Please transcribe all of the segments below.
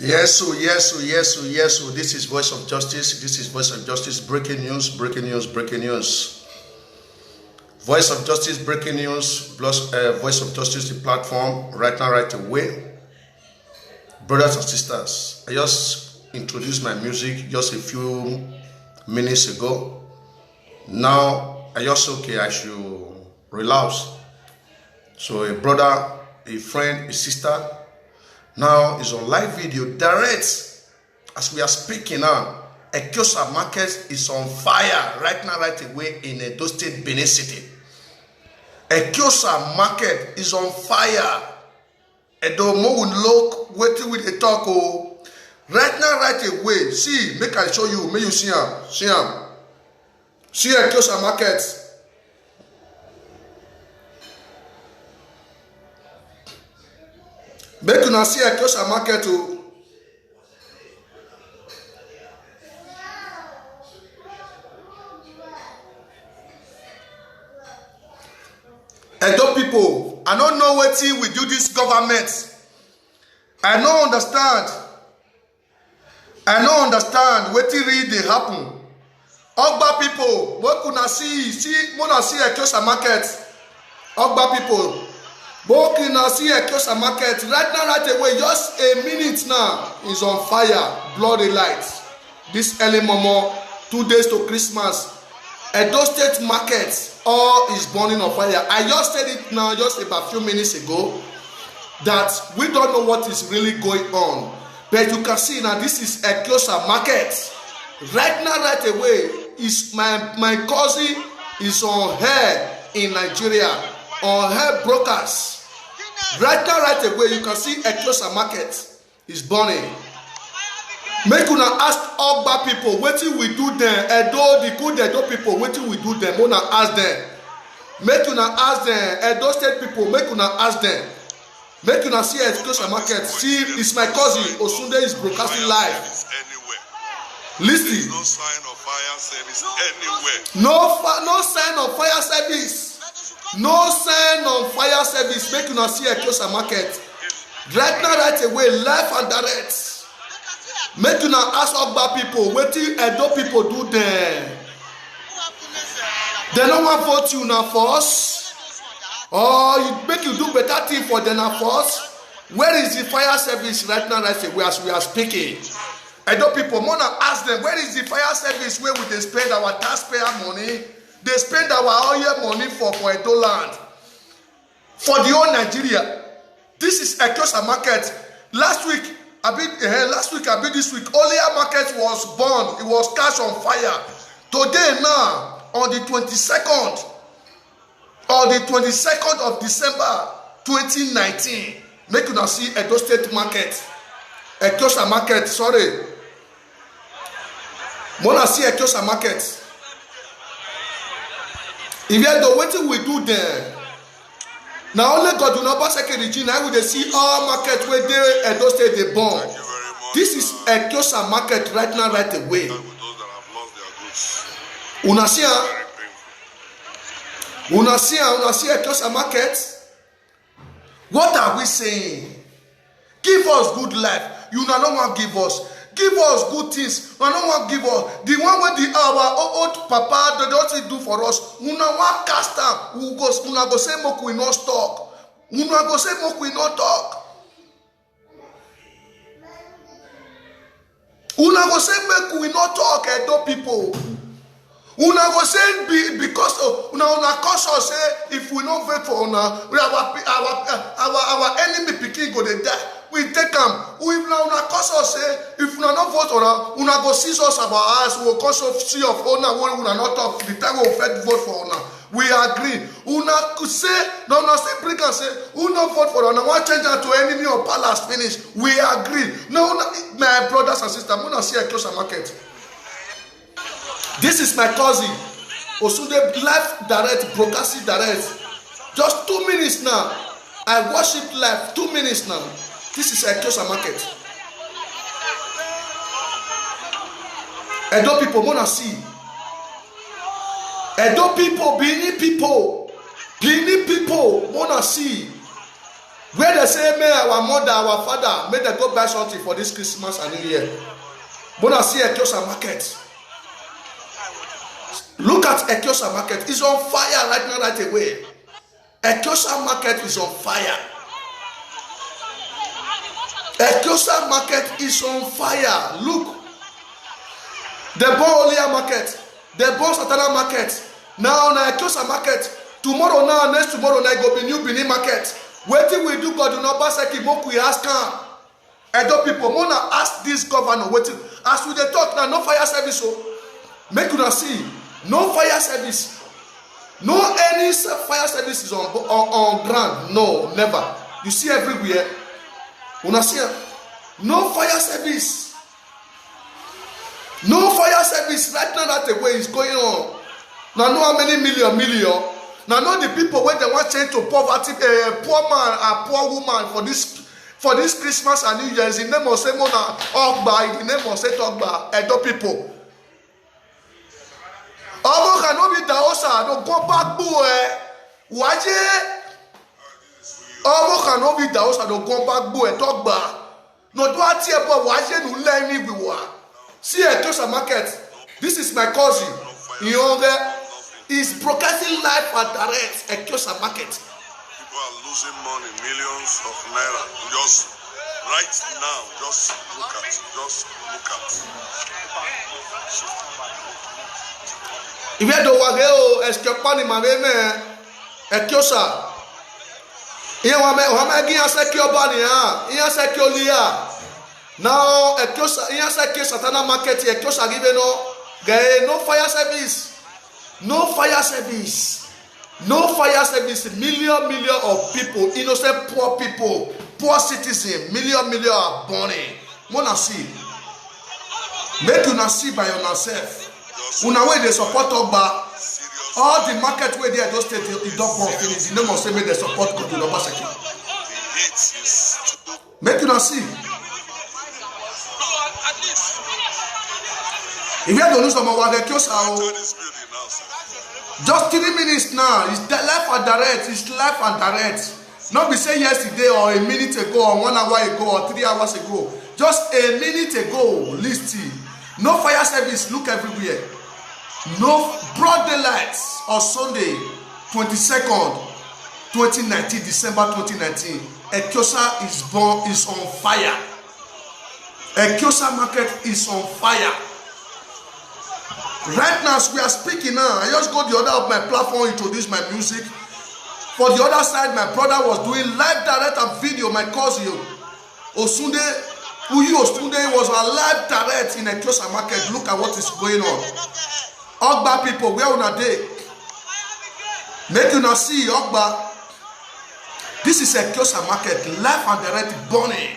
Yes, so yes, so yes, so yes, so this is Voice of Justice. This is Voice of Justice. Breaking news, breaking news, breaking news. Voice of Justice, breaking news, plus Voice of Justice, the platform, right now, right away. Brothers and sisters, I just introduced my music just a few minutes ago. Now, I just okay, I should relax. So a brother, a friend, a sister, now is on live video direct as we are speaking now. Ekiosa market is on fire right now, right away in Edo State, Benin City. Ekiosa market is on fire. Edo mo will look waiting with the talk. Right now, right away. See, make I show you. May you see him. See him. See Ekiosa market. Make you not see Ekiosa market. Edo people, I don't know what we do this government. I don't understand. I don't understand what really happen. Ogba people, what could I see? Wanna see Ekiosa market? Ogba people, what can I see Ekiosa market? Right now, right away, just a minute now is on fire, bloody lights. This early momo, 2 days to Christmas. Edo State market, all is burning on fire. I just said it now, just about a few minutes ago, that we don't know what is really going on. But you can see now, this is Ekiosa market. Right now, right away, is my cousin is on hair in Nigeria, on hair brokers. Right now, right away, you can see Ekiosa market is burning. Make una ask Ogba people, wetin we do them? Edo, the good Edo people, wetin we do them? Una ask them. Make una ask them. Edo State people, make una ask them. Make una see Ekiosa market. See, it's my cousin Osunde is broadcasting live. Listen. No sign of fire service anywhere. No sign of fire service. No sign of fire service. Make una see Ekiosa market. Right now, right away, live and direct. Make una ask Ogba people, wetin Edo people do there? They no wan vote you na force, or make you do better thing for them na force. Where is the fire service right now, right away as we are speaking? Edo people, wanna ask them, where is the fire service where we dey spend our taxpayer money? They spend our oil money for Edo land, for the whole Nigeria. This is Ekiosa market. Last week, this week, Olia market was burned. It was catch on fire. Today now, on the 22nd of December 2019, make you now see Edo State market, Ekiosa market. Sorry, wanna see Ekiosa market? If you don't, what we do there? Now only God will not pass security. Now we dey see all market where they Edo State they burn. This is Ekiosa market right now, right away. Una see Ekiosa market. What are we saying? Give us good life. You no want give us. Give us good things. You no want give us. The one where our old papa they don't do for us. Una want cast am. Una go say make we no talk. Una go say make we no talk. Una go say make we no talk. Edo people. Una go say because of una cause us say if we no vote for una, our enemy pikin go dey die. We take them. If una cause us say if una no vote for una go seize us about us. We will cause of see of una when una not talk the time we first vote for una. We agree. Una could say no say bring and say una vote for una. Want change that to enemy or palace finish. We agree. No, my brothers and sisters, una see Ekiosa market. This is my cousin Osunde live direct, broadcasting direct. Just 2 minutes now. I worship live 2 minutes now. This is Ekiosa market. Edo people wanna see. Edo people, Benin people wanna see. Where they say, may our mother, our father, may they go buy something for this Christmas and New Year. But I see Ekiosa market. Look at Ekiosa market. It's on fire right now, right away. Ekiosa market is on fire. Ekiosa market is on fire. Look. The Bolia market. The Bon Satana market. Now, Ekiosa market. Tomorrow, now, next tomorrow, now, go be New Benin market. Wetin we do God do not pass a mock we ask am. Edo people wanna ask this governor wetin as we dey talk now no fire service o. Make una see no fire service. No any fire service is on ground. No, never. You see everywhere. Una see no fire service. No fire service right now that the way is going on. Now know how many million. Now know the people when they want change to poverty, poor man and poor woman for this Christmas and New Year's in the name of Semona Ogba, in the name of Set Ogba, Edo people. Omo cannot be Daosa, no go back boy. Waje. Omo cannot be Daosa, no go back boy, Togba. No do ati ebo waje no let me be wa. See Ekiosa market. This is my cousin. Iyonge. Is broadcasting live at direct Ekiosa market. People are losing money, millions of naira. Just right now, just look at. If you don't want to escape my name, Ekiosa. Here, I'm going to say Kiobania. Here, say Kiolia. Now, Ekiosa. Here, say Kiosatana market. Ekiosa given no fire service. No fire service. No fire service. Million of people, innocent poor people, poor citizens, million are burning. Wanna see? Make you not see by yourself. Una way they support Ogba. All the market where they are just state the dog bomb finish. The name of say make they support go to Obaseki. Make you not see. If you don't lose some of the Ekiosa. Just 3 minutes now. It's live and direct. It's live and direct. Not be say yesterday or a minute ago or 1 hour ago or 3 hours ago. Just a minute ago. Listen. No fire service. Look everywhere. No broad daylight on Sunday, 22nd, 2019, December 2019. Ekiosa is on fire. Ekiosa market is on fire. Right now, as we are speaking now, I just go the other of my platform, introduce my music. For the other side, my brother was doing live direct and video. My cousin Osunde, Uyi Osunde was on live direct in Ekiosa market. Look at what is going on. Ogba people, where una dey? Make una see Ogba. This is Ekiosa market, live and direct burning.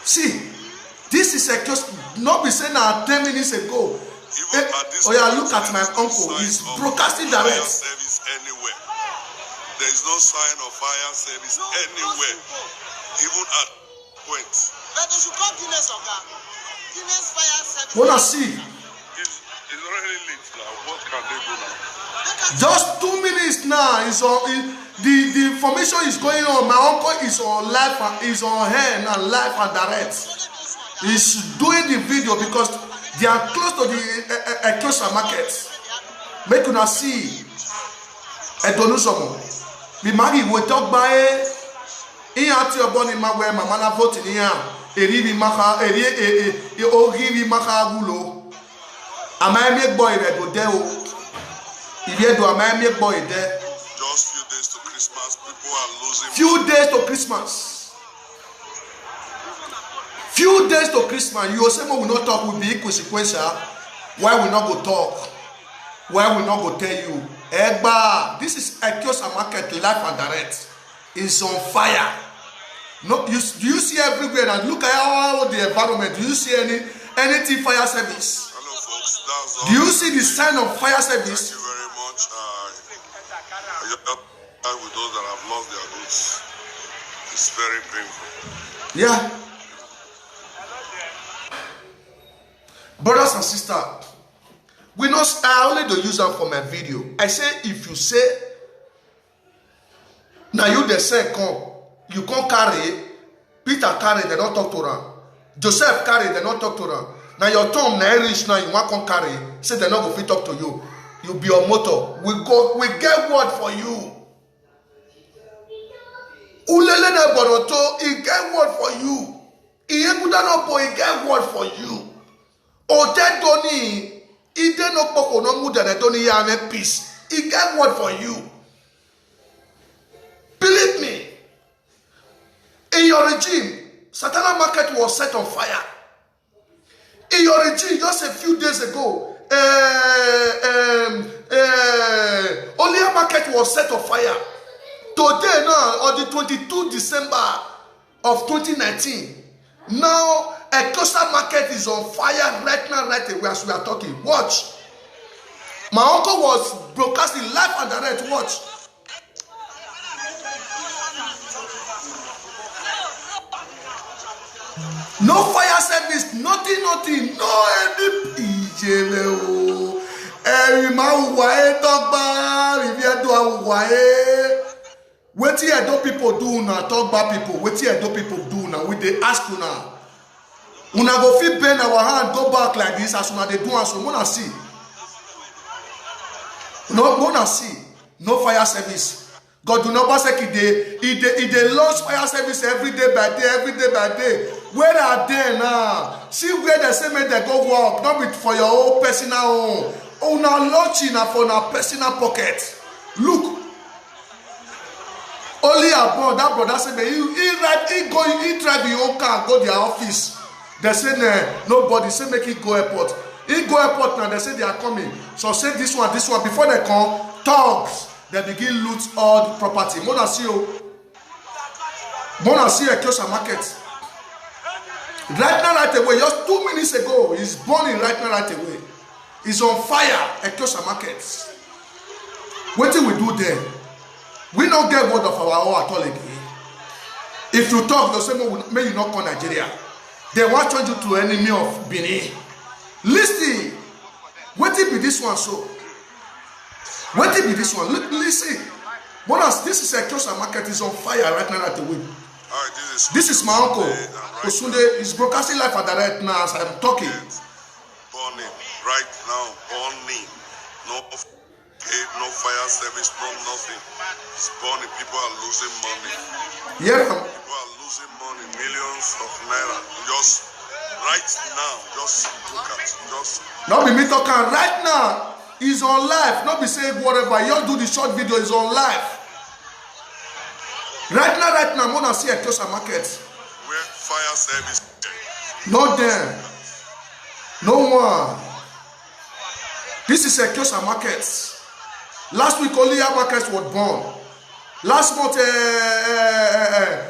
See, this is Ekiosa. Not be saying now 10 minutes ago. Oh yeah, look at my uncle. He's broadcasting direct. There is no sign of fire service anywhere, even at point. But they should call Guinness fire service. Wanna see? It's already late now. What can they do now? Just 2 minutes now. It's on. The information is going on. My uncle is on live and is on air now, live and direct. He's doing the video because they are close to the Ekiosa market. Make una see. Edonusomo. Be marry we talk by. Iyan ti obo ni ma we mama na vote ni yan. Eri bi maka eri ogi bi maka gulo. Ama mi gbo ire do de o. Ibe do ama mi gbo ide. Just few days to Christmas, people are losing. Few days to Christmas. Few days to Christmas, you say we will not talk will be consequential. Why we not go talk? Why we not go tell you? Egba, this is Ekiosa market live and direct. It's on fire. No, do you see everywhere? And look at all the environment. Do you see anything fire service? Hello, folks. That's all. Do you see the sign of fire service? Thank you very much. With those that have lost their goods, it's very painful. Yeah. Brothers and sisters, we know I only do use them for my video. I say if you say now you the say come, you can't carry. Peter carry, they don't talk to her. Joseph carry, they don't talk to her. Now your tongue now rich now, you want to carry. Say they not go fit talk to you. You be your motto. We get word for you. Ulele na boroto, he get word for you. He get word for you. Ote doni, he de no poko no muda na doni ya me peace. He get word for you. Believe me. In your regime, Satana market was set on fire. In your regime, just a few days ago, Olia market was set on fire. Today, now, on the 22 December of 2019, now Ecosa market is on fire right now, right away as we are talking. Watch. My uncle was broadcasting live and direct. Watch. No fire service, nothing, no any PJ. Every man wae talk if you do wae. Wetin Edo people do now, talk bad people. Wetin Edo people do now, we dey ask you now. Una go fit bend our hand, go back like this as una dey do am so. Mona see. No, mona see. No fire service. God do not say he dey launch fire service every day by day. Where are they now? See where they say make they go work, not be for your own personal own. Oh, now launching for our personal pocket. Look. Only abroad, that brother said he drive his own car, go their office. They say nobody say make it go airport. He go airport now, they say they are coming. So say this one. Before they come, thugs. They begin loot all the property. Mona see Ecosa market. Right now, right away, just 2 minutes ago, he's burning right now, right away. He's on fire, Ecosa market. What do we do there? We don't get word of our own at all again. If you talk, they'll say, may you not call Nigeria. They want to change you to enemy of Benin. Listen, what be this one so? What be this one? Listen. This is Ecosa market is on fire right now at the way. This is my uncle. Osunde is broadcasting live at the right now as I'm talking. Burning right now, burning. No fire service, no nothing. It's burning. People are losing money. Yeah. People are losing money, millions of naira. Just right now, just look at it. Not be me talking right now. He's on live. Not be saying whatever. You do the short video. He's on live. Right now, I'm gonna see Ecosa market. Where fire service? Not there. No one. This is Ecosa market. Last week, only our market was born. Last month,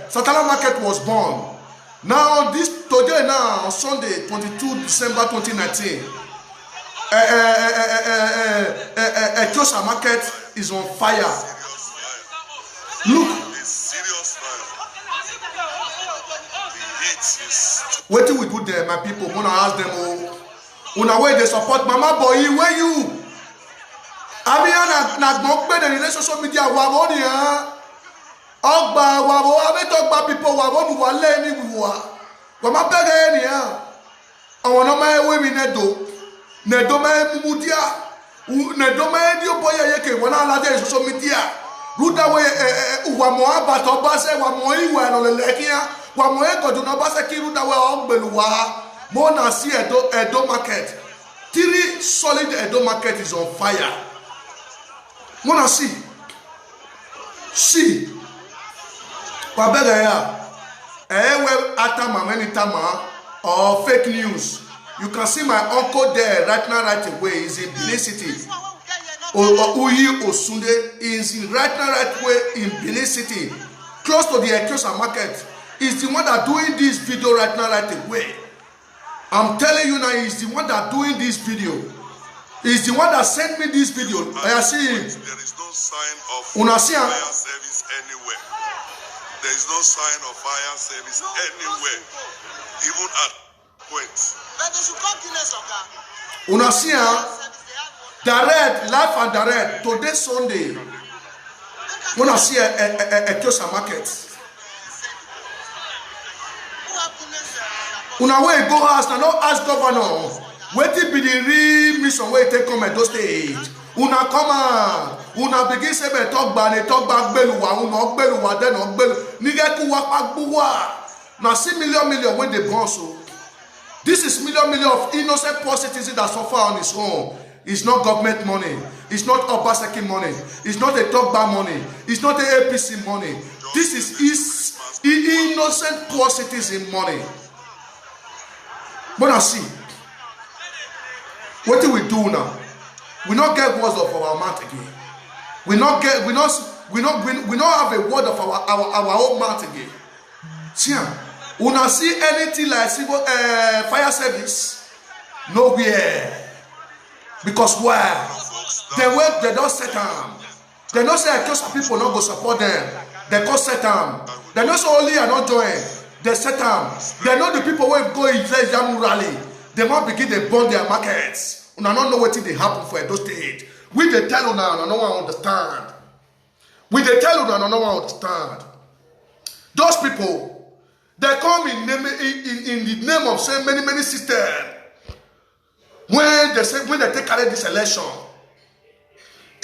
Satana market was born. Now, today, on Sunday, 22 December 2019, Ecosa market is on fire. Look. What do we do there, my people? Wanna ask them, una way they support Mama Boy, where you? I mean, na the social media waboni Ogba wabo, I talk about people waboni wale ni wa. Wama pege ni I wanna my women nedo my mudia. Nedo my dio boy yeke wana la de social media. Ruda we wamo abato base wamo iwa no lekia. Wamo ego do no base ki ruda we ogbeluwa. Mona see Edo market. 3 solid Edo market is on fire. Mona see. Wabega ya. Ewe atama many tama or fake news. You can see my uncle there right now, right away. He's in Benin City. Uyi Osunde is right now, right away in Benin City, close to the Ecosa market. He's the one that doing this video right now, right away. I'm telling you now, he's the one that doing this video. He's the one that sent me this video. I see him. There is no sign of Una fire service anywhere. There is no sign of fire service anywhere, even at points. But they should come Guinness, okay? Una see direct, live and direct. Today Sunday, una see Ecosa market. Una wey go house na no ask governor wetin be the real mission wey take come Edo State. Una come out, una begin say be talk gba gbeluwa, una gbeluwa den no gbelu nige ku wa pagbuwa. Na see million wey dey burn so. This is million of innocent poor citizens that suffer on his own. It's not government money. It's not Obaseki money. It's not a Togba money. It's not a APC money. This is innocent poor citizen money. But now see, what do we do now? We not get words of our mouth again. We not have a word of our own mouth again. See, una see anything like civil fire service? Nowhere. Because why? They don't set them. They don't say because people not go support them. They go set them. They don't say only I don't join. They set them. They know the people will go in Jamu rally. They might begin to burn their markets. Una don't know what they happen for Edo State. We they tell una no one understand. We they tell una no one understand. Those people, they come in the name of saying many systems. When they take carry this election,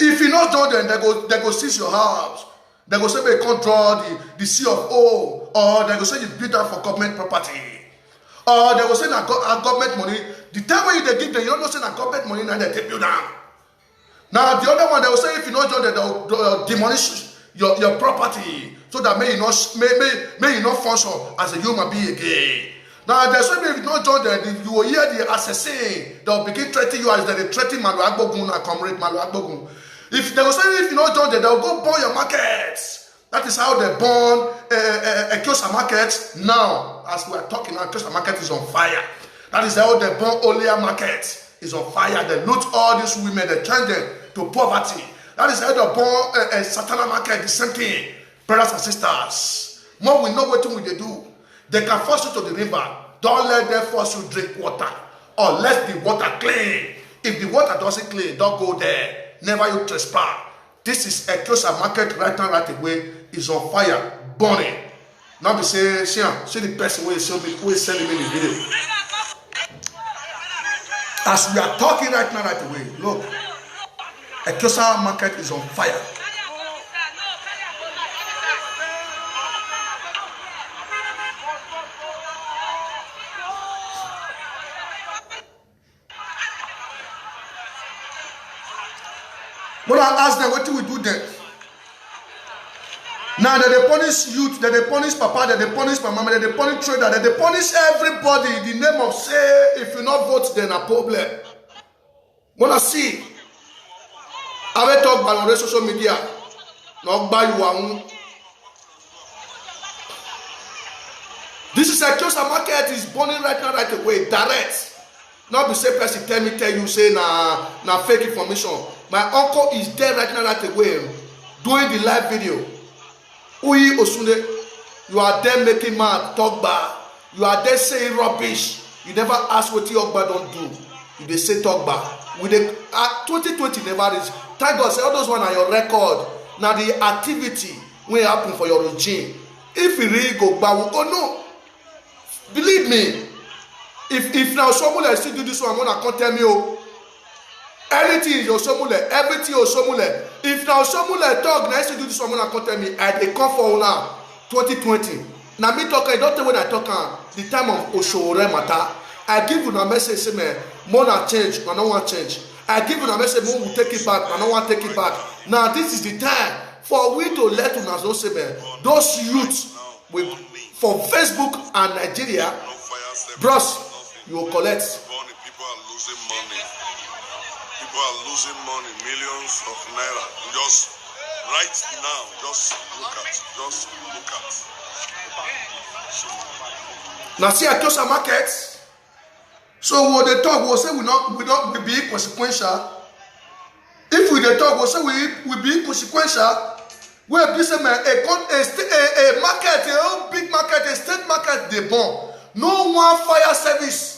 if you not do them, they go seize your house. They go say they can't draw the CFO, or they go say you build up for government property, or they go say that government money. The time when they give them, you don't know say that government money, now they take you down. Now the other one, they will say if you not do them, they will demolish your property so that may you not function as a human being again. Now, there's something if you don't join them, you will hear the assassin. They will begin threatening you as they threaten Malu Agbogun and comrade Malu Agbogun. If they will say if you don't join them, they will go burn your markets. That is how they burn Ekiosa market now. As we are talking now, Ekiosa market is on fire. That is how they burn Olia market is on fire. They loot all these women, they turn them to poverty. That is how they burn Satana market, the same thing. Brothers and sisters, more we know what they do. They can force you to the river. Don't let them force you to drink water. Unless the water clean. If the water doesn't clean, don't go there. Never you trespass. This is Ekiosa market right now, right away. Is on fire, burning. Now we say, see the person who is sending me the video. As we are talking right now, right away, look. Ekiosa market is on fire. When I ask them, what do we do then? Now that they punish youth, that they punish papa, that they punish my mama, that they punish trader, that they punish everybody in the name of say, if you not vote, then a problem. When I see, I will talk about on social media, not by you. This is a Ekiosa market is burning right now, right away, direct. Not the same person tell you say na fake information. My uncle is there right now, right away, doing the live video. Uyi Osune, you are there making mad, talk bad. You are there saying rubbish. You never ask what your Ogba don't do. You they say talk bad. With the 2020 never is. Thank God, say all those one are your record. Now the activity will happen for your regime. If you really go back, we go no. Believe me. If now someone still do this one, I'm gonna come tell me oh. Anything is your somule, everything is somule. If now somule talk, now still do this one, I'm gonna come tell me. I they come for now 2020. Now me talk, I don't tell when I talk the time of Oshore matter. I give you a message, say man, more not change, I don't want change. I give you a message, more will take it back, I don't want take it back. Now this is the time for we to let you know say man, those youths with for Facebook and Nigeria, bros. You will collect. People are losing money. People are losing money, millions of naira. Just right now, just look at. Now see Ekiosa market. So when they talk, we'll say we not be consequential. If we they talk, we'll say we be consequential. We be say man a market, a big market, a state market they born. No one fire service.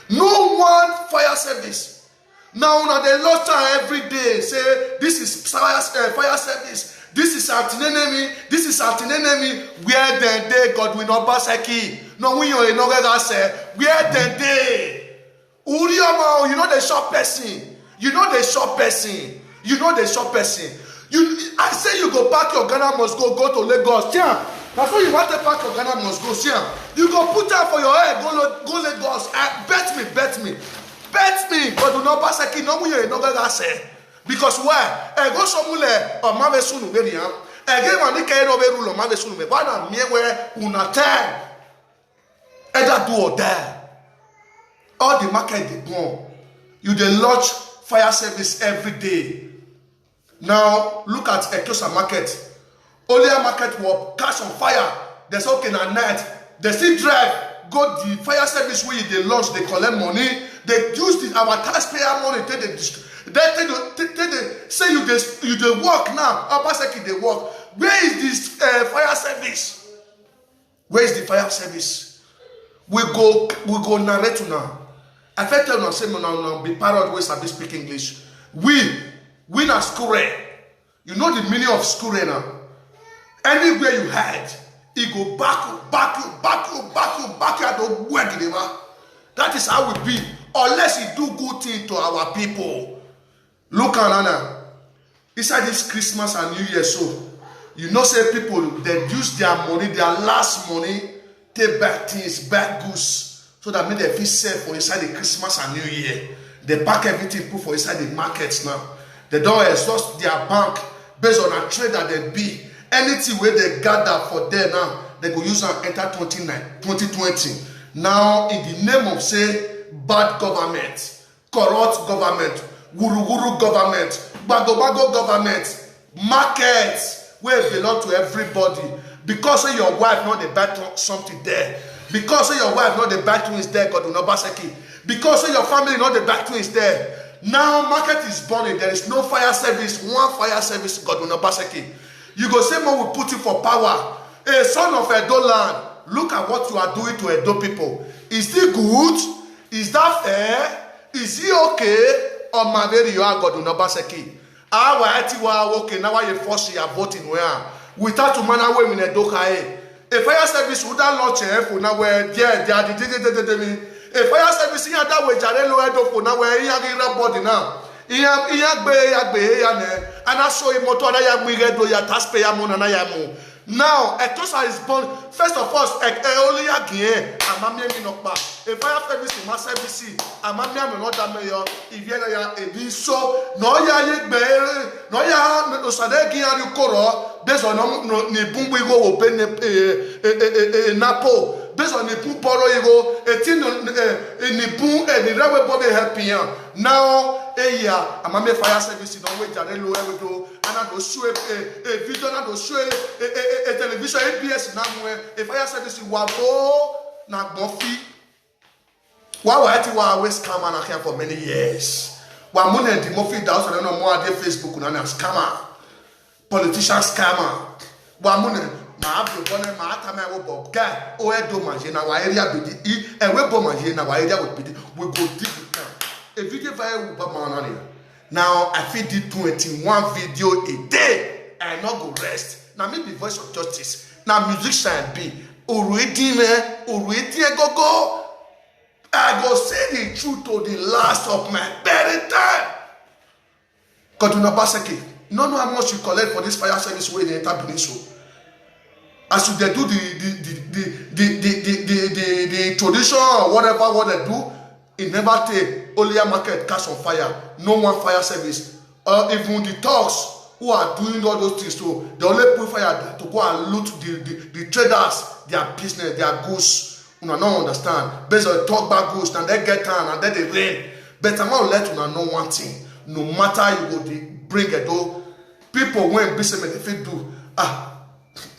No one fire service. Now they lost time every day. Say this is fire service. This is anti-enemy. This is anti-enemy. Where they Godwin Obaseki. No, we are no say. Where they. Urioma, you know the shop person. You know the shop person. You know the shop person. I say you go pack your Ghana must go to Lagos. Yeah. That's why you want to pack your Ghana must go. Yeah. You go put out for your head. Go Lagos. Bet me. But do not pass a key. No, we are not say. Because why? I go somewhere or Mave Sunu Veriam. Again, when they can't over rule Mave Sunu, why not near where Unatan? Either do or die. All the market they born. You dey launch fire service every day. Now look at Echosa market. Olia market will catch on fire. There's okay at night. They still drive. Go the fire service where they launch. They collect money. They use our taxpayer money. They say you dey work now. Obaseki they work. Where is this fire service? Where is the fire service? We go narrate now. I felt tell you say now be parrot way sabi speak English. We na school. You know the meaning of school now. Anywhere you head, it go back you. That is how we be. Unless you do good thing to our people. Look at Anna. Inside this Christmas and New Year, so you know, say people they use their money, their last money, take back things, back goods. So that means they feel safe for inside the Christmas and New Year. They pack everything, put for inside the markets now. They don't exhaust their bank based on a trade that they be. Anything where they gather for them now, they go use and enter 2020. Now, in the name of say bad government, corrupt government, wuru government, bago government, markets where it belong to everybody. Because of your wife not the buy something there. Because of your wife not the buy twins there, God will not baseki. Because of your family not the buy twins there. Now market is burning. There is no fire service. One fire service, God will not baseki. You go say more will put you for power. A son of Edo land. Look at what you are doing to Edo people. Is it good? Is that fair? Is it okay? Or Maveri you are God will not baseki. Okay, now you force your voting where without to man away in Edo Kae. A fire service would not launch for now where a fire service here that way Jarelo Edo for now where he had body now. And I saw him motor ya taxpayer money. Now, Etosa is born. First of all, only again. Amamia minokba. A fire service in my service. Amamia minota mayor. If you are a so no ya no ya no sadeki and you koro based on ne bumbu go open napo based on ne puporo ego etin ne bum and the railway body helping now. Amame fire service in Norway, Jarelo, Edo, and I go show a video, and I go show a television, ABS, now a fire service in Wabo, na Buffy. Why always scam and here for many years? Why money and the Muffy does and no more at Facebook and a scammer, politician scammer. Why money? My abdul my time Bob guy, oh, Edo Majina, our area be the and we bomb Majina, our area would be we go deep with them. A video via Uber. Now I feed it 21 video a day. I not go rest. Now maybe voice of justice. Now musician be already go. I go say the truth to the last of my very time. God do not pass a key. No how much you collect for this fire service where they enter Beniso. As you they do the tradition or whatever what they do. It never take Olia market catch on fire. No one fire service. Even the thugs who are doing all those things too, they only put fire to go and loot the traders, their business, their goods. You don't understand. Based on talk about goods, and they get down and then they rain. But I'm going to let you know one thing. No matter you go bring it though, people when business if they do.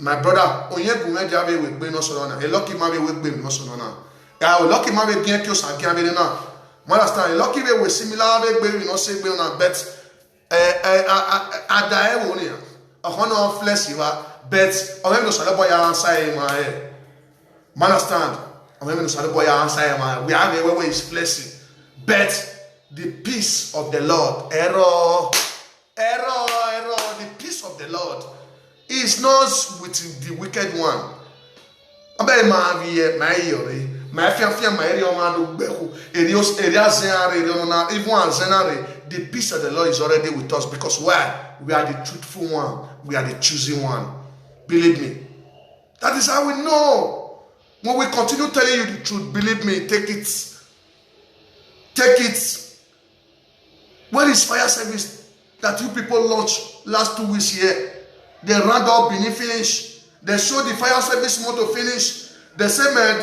My brother, onye gume diabe with be no so na. A lucky man with be no so na. Lucky man be bien kyo san kian be na. Understand? Lucky be similar be no say be na bet adae wo ni. Ahono flesh iwa bet ohem no so le boy answer ma e. Understand? Ohem no so le boy answer ma. We have a way is fleshing. Bet the peace of the Lord. Error. The peace of the Lord. is not with the wicked one. Abe ma vie ma yore ma fiafia ma eri o ma do gbeku eri azenare eri ona even azenare. The peace of the Lord is already with us because why? We are the truthful one. We are the choosing one. Believe me. That is how we know. When we continue telling you the truth, believe me, take it. Take it. Where is fire service that you people launched last 2 weeks here? They round up being finished. They show the fire service motor finish. They say, man,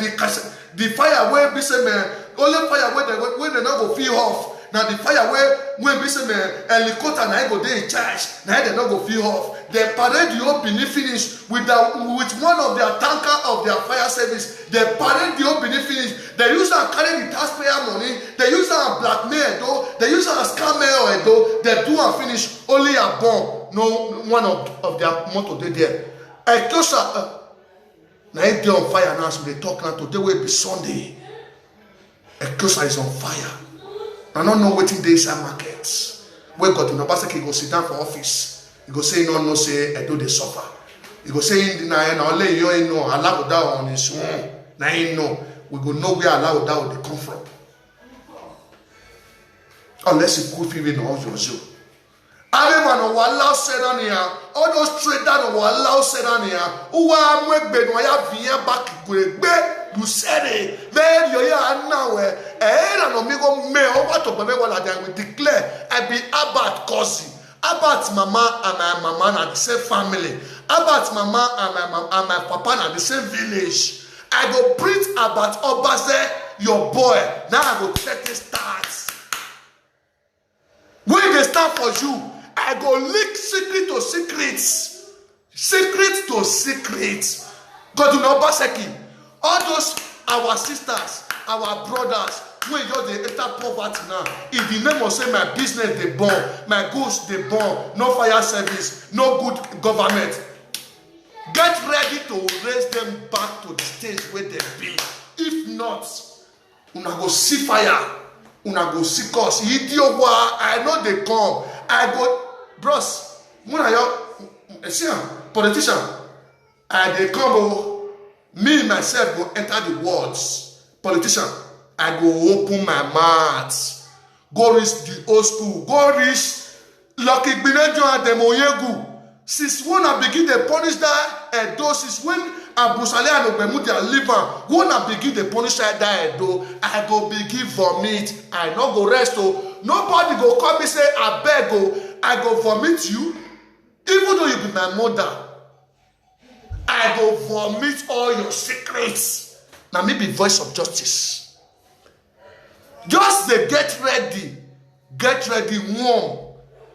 the fire where be say, man, only fire where they not go feel off. Now the fire where when be say, man, helicopter now go there in charge. Now they not go feel off. They parade the old being finished with one of their tanker of their fire service. They parade the old being finished. They use and carry the taxpayer money. They use and blackmail though. They use and scam mail though. They do and finish only a bomb. No one of their motor they there. A closer. Now if they on fire now, so they talk now. Today will be Sunday. A closer is on fire. I don't know what in the inside markets. Where God in the basket he go sit down for office. He go say no say I do the suffer. He go say in na only you ain't know allow that on his own. Na ain't know. We go know where allow that they come from. Unless you could feel in all your zoo. Everyone who allow sedan here, all those traders who allow sedan here, who are mwek benoya via back gwegbe, you said it. Then you are now and amigo me over to Bamewala, they will declare I be Abat Kosi. Abat's mama and my mama are the same family. Abat's mama and my papa are the same village. I go print about Obaze, your boy. Now I go check his stats. When they start for you, I go leak secret to secrets. Secret to secrets. God do not baseki. All those our sisters, our brothers, when you they enter poverty now, in the name of say my business they burn, my goods they burn, no fire service, no good government. Get ready to raise them back to the stage where they be. If not, una go see fire. Una go see cause. Idiot, I know they come. I go, bros. When I see politician, and they come. Me myself go enter the wards. Politician, I go open my mouth. Go reach the old school. Go reach Lucky Binejo and Demoyegu. Since when I begin to punish that those is when Abu Saleh and Obemudia live on. When I begin to punish that I go begin vomit. I no go rest. Nobody go come and say I beg. I go vomit you. Even though you be my mother. I go vomit all your secrets. Now maybe voice of justice. Just they get ready, warm.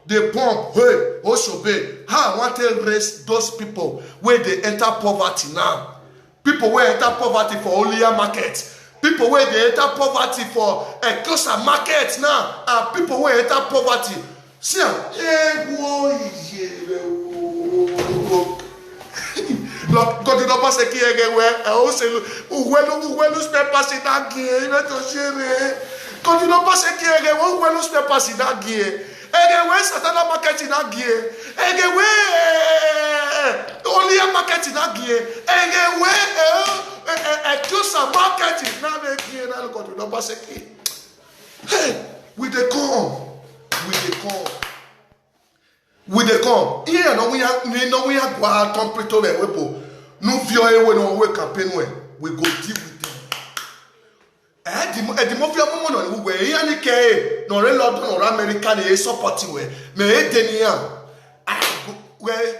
They pump, hey, Oshobe. How I want to raise those people where they enter poverty now. People where enter poverty for Olia market. People where they enter poverty for a closer market now. And people where enter poverty. See, God did not pass a key again where I also lose my pass in that gear. God did not pass a key again where lose my pass in that gear. Again, where Satana market in that gear. Again, where only a market in that gear. Again, where a closer market in that gear. Now, God did not pass a key. Hey, with the come. With the come. Here, no, we have wild temperature. No fear when we campaign we go deal with them. The mafia woman who were here, no London or American, is supporting where may Denia. Where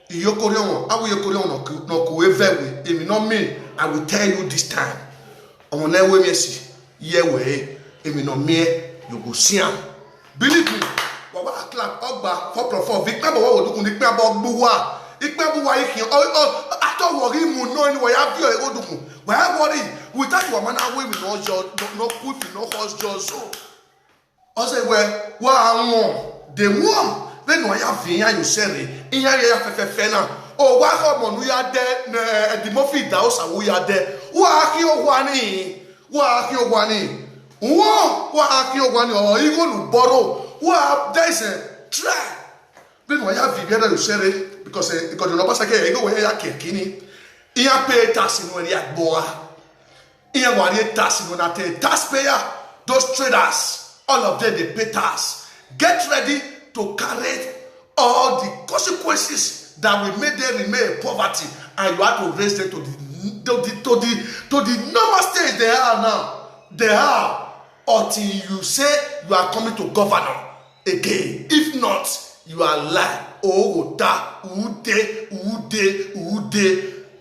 Yokorion, I will Yokorion, no Kuever, if not me, I will tell you this time. On one way, Messi, yeah, way, if not me, you go see him. Believe me. Clap Ogba for Victor Bow, Nick Bua. Ikpebuwa ikin atọwọri mu no ni wo ya bi odugun we have worry without your man away we no put no horse just so ose we wa awon the one we no ya fiyan you sere iyan ya fefefe na o wa ko mo nu ya de the mofi da o sawo ya de wa ki ogwani o igolu boro wa there is a try Then why have Viviana to share it? Because you know, Pastor, you go where you are kicking. You pay tax in where you are boa. You want to tax in when I tell taxpayer. Those traders, all of them, they pay tax. Get ready to carry all the consequences that will make them remain in poverty, and you have to raise them to the normal stage they are now. They are until you say you are coming to governor again. If not, you are lying. Oh, that ude.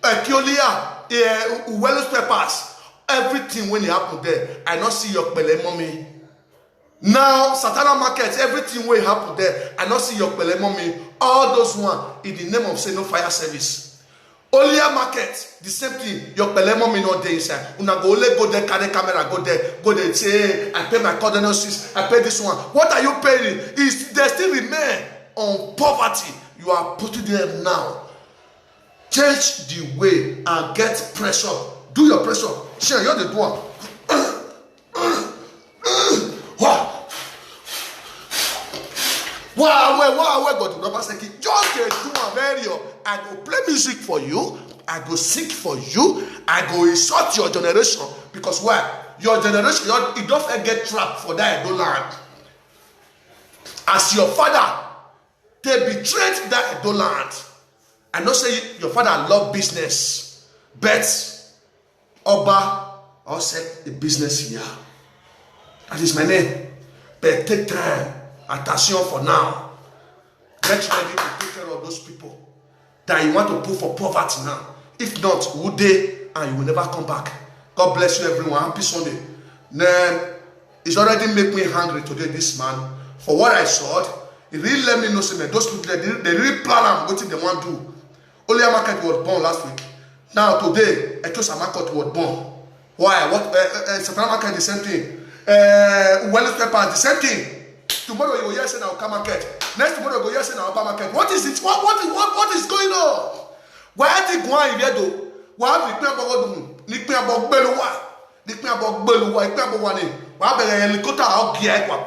Ekiolia, Wells Papers. Everything when it happened there, I not see your pele mommy. Now, Satana Market, everything will happen there, I not see your pele mommy. All those one in the name of say no fire service. Olia Market, the same thing. Your pele mommy not there inside. Una go there, carry camera, go there, say, I pay my coordinates, I pay this one. What are you paying? Is they still remain on poverty? You are putting them now. Change the way and get pressure. Do your pressure. Share, you're the one. Wow, God, just do a very. I go play music for you. I go sing for you. I go insult your generation. Because why? Your generation, you don't get trapped for that Edo land. As your father, they betrayed that Edo land. I know say your father love business, but Oba also a business here. That is my name. But take time. Attention for now. Get ready to take care of those people that you want to put for poverty now. If not, would they and you will never come back. God bless you everyone. Happy Sunday. Then it's already make me hungry today, this man. For what I saw, it really let me know say those people they really plan on what they want to do. Olia Market was born last week. Now today, Echosa Market was born. Why? What? Satana Market the same thing. Wells Papers the same thing. Tomorrow you will hear say now Oka Market. Next tomorrow you will hear say now Oba Market. What is it? What is going on? Why did go on here though? Why have you do? Nikpe about Beluwa. Nikpe about Beluwa. Nikpe about one. Why be helicopter out gear kwa?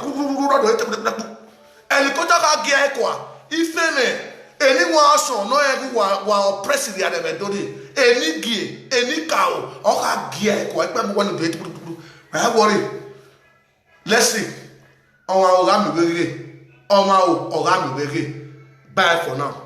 Helicopter out gear kwa. Ifeme. Anyone son no ever wa oppressing the other body. Any gear, any cow, or have gear kwa. Nikpe about one do it. I worry. Let's see. Bye for now.